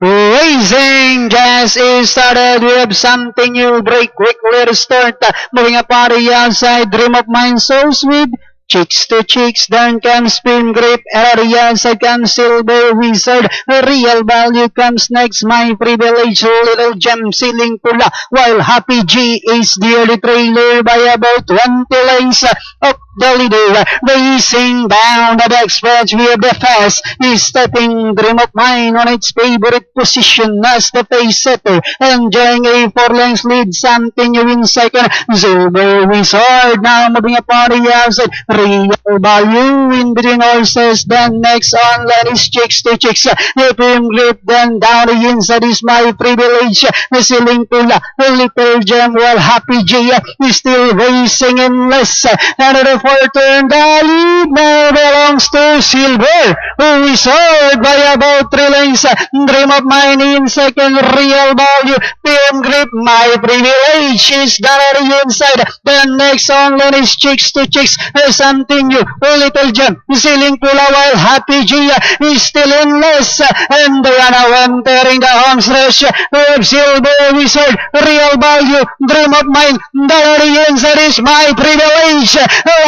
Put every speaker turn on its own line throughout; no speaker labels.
Racing just is started. We have something new. Break quickly to start. Moving up on the outside. Dream of Mine so sweet. Chicks to chicks, then comes Spin Grip, area side comes Silver Wizard, Real Value comes next, My Privilege, Little Gem, Ceiling Pula, while Happy G is the early trailer by about 20 lengths up the leader, racing down the backstretch with the fast, is stepping Dream of Mine on its favorite position as the pace setter, enjoying a 4 lengths lead, something new in second, Silver Wizard now moving upon the outside, Real Value in between horses, then next on line is Chicks to Chicks, the Prim Grip, then down the inside is My Privilege, the Ceiling Pula, the Little Gem, while Happy G is still racing in less, another 4 turn, the lead now belongs to Silver Wizard by about 3 lengths, Dream of Mine in second, Real Value, Prim Grip, My Privilege is down on the inside, then next on line is Chicks to Chicks, something new, Little Gem, Ceiling Pula, while Happy G is still in less, and they are now entering the home stretch of Silver Wizard, Real Value, Dream of Mine, down on the inside is My Privilege,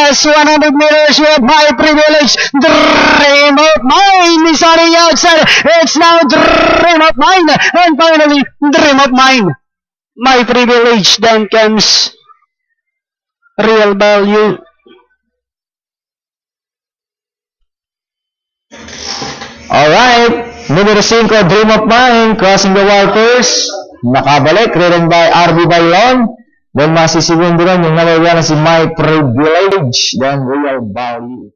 last 100 meters with My Privilege, Dream of Mine is on the outside, it's now Dream of Mine, and finally Dream of Mine, My Privilege, then comes Real Value.
Alright, numero 5, Dream of Mine, crossing the waters, nakabalik, ridden by RB Bailon, then masisigunduran yung number 1 na si My Privilege, then Real Value.